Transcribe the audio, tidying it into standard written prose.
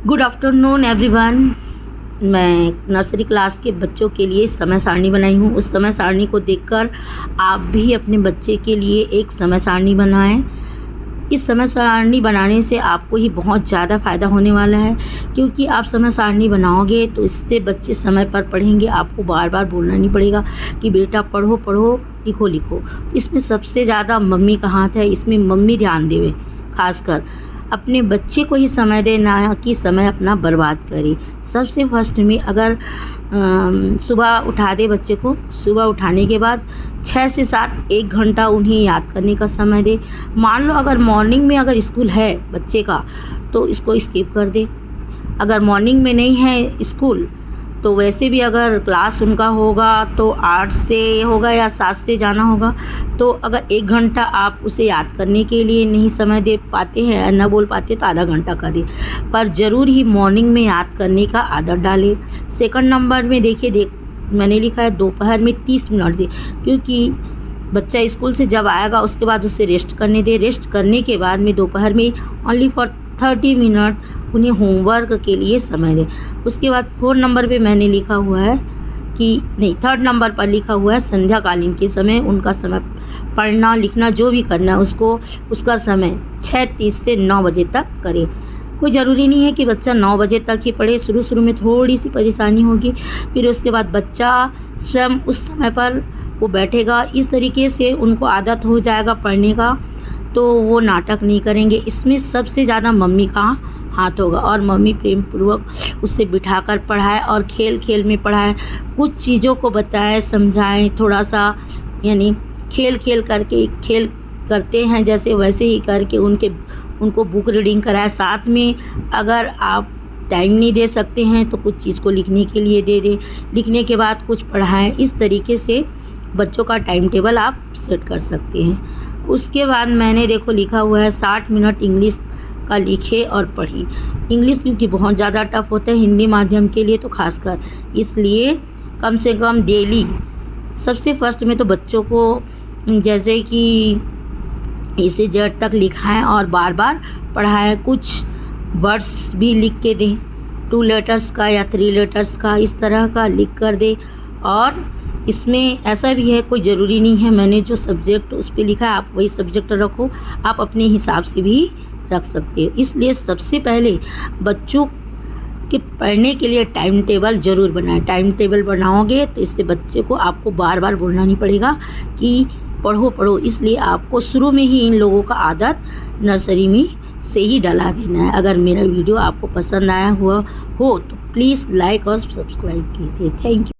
Good afternoon everyone. मैं nursery class के बच्चों के लिए समय सारणी बनाई हूँ। उस समय सारणी को देखकर आप भी अपने बच्चे के लिए एक समय सारणी बनाएं। इस समय सारणी बनाने से आपको ही बहुत ज़्यादा फ़ायदा होने वाला है, क्योंकि आप समय सारणी बनाओगे तो इससे बच्चे समय पर पढ़ेंगे। आपको बार बार बोलना नहीं पड़ेगा कि बेटा पढ़ो पढ़ो, लिखो लिखो। इसमें सबसे ज़्यादा मम्मी का हाथ है। इसमें मम्मी ध्यान देवे, खासकर अपने बच्चे को ही समय दे, ना कि समय अपना बर्बाद करे। सबसे फर्स्ट में अगर सुबह उठा दे बच्चे को, सुबह उठाने के बाद 6 से 7 1 घंटा उन्हें याद करने का समय दे। मान लो अगर मॉर्निंग में अगर स्कूल है बच्चे का तो इसको स्किप कर दे। अगर मॉर्निंग में नहीं है स्कूल तो वैसे भी अगर क्लास उनका होगा तो 8 से होगा या 7 से जाना होगा, तो अगर 1 घंटा आप उसे याद करने के लिए नहीं समय दे पाते हैं, न बोल पाते, तो आधा घंटा का दे, पर ज़रूर ही मॉर्निंग में याद करने का आदत डालें। सेकंड नंबर में देखिए, मैंने लिखा है दोपहर में 30 मिनट दे, क्योंकि बच्चा स्कूल से जब आएगा उसके बाद उसे रेस्ट करने दे। रेस्ट करने के बाद में दोपहर में ओनली फॉर 30 मिनट उन्हें होमवर्क के लिए समय दें। उसके बाद 4 नंबर पे मैंने लिखा हुआ है कि नहीं, 3rd नंबर पर लिखा हुआ है संध्याकालीन के समय उनका समय पढ़ना लिखना जो भी करना है उसको, उसका समय 6:30 से 9 बजे तक करें। कोई ज़रूरी नहीं है कि बच्चा 9 बजे तक ही पढ़े। शुरू में थोड़ी सी परेशानी होगी, फिर उसके बाद बच्चा स्वयं उस समय पर वो बैठेगा। इस तरीके से उनको आदत हो जाएगा पढ़ने का, तो वो नाटक नहीं करेंगे। इसमें सबसे ज़्यादा मम्मी का हाथ होगा, और मम्मी प्रेम पूर्वक उससे बिठाकर पढ़ाए और खेल खेल में पढ़ाए, कुछ चीज़ों को बताएं, समझाएं थोड़ा सा, यानी खेल खेल करके, खेल करते हैं जैसे वैसे ही करके उनको बुक रीडिंग कराएं। साथ में अगर आप टाइम नहीं दे सकते हैं तो कुछ चीज़ को लिखने के लिए दे दें, लिखने के बाद कुछ पढ़ाएं। इस तरीके से बच्चों का टाइम टेबल आप सेट कर सकते हैं। उसके बाद मैंने देखो लिखा हुआ है 60 मिनट इंग्लिश का लिखे और पढ़ी। इंग्लिश क्योंकि बहुत ज़्यादा टफ होता है हिंदी माध्यम के लिए, तो खासकर इसलिए कम से कम डेली सबसे फर्स्ट में तो बच्चों को जैसे कि ए से जेड तक लिखाएं और बार बार पढ़ाएं। कुछ वर्ड्स भी लिख के दें, 2 लेटर्स का या 3 लेटर्स का, इस तरह का लिख कर दें। और इसमें ऐसा भी है, कोई ज़रूरी नहीं है मैंने जो सब्जेक्ट उस पर लिखा है आप वही सब्जेक्ट रखो, आप अपने हिसाब से भी रख सकते हो। इसलिए सबसे पहले बच्चों के पढ़ने के लिए टाइम टेबल ज़रूर बनाएं। टाइम टेबल बनाओगे तो इससे बच्चे को आपको बार बार बोलना नहीं पड़ेगा कि पढ़ो पढ़ो। इसलिए आपको शुरू में ही इन लोगों का आदत नर्सरी में से ही डला देना है। अगर मेरा वीडियो आपको पसंद आया हुआ हो तो प्लीज़ लाइक और सब्सक्राइब कीजिए। Thank you.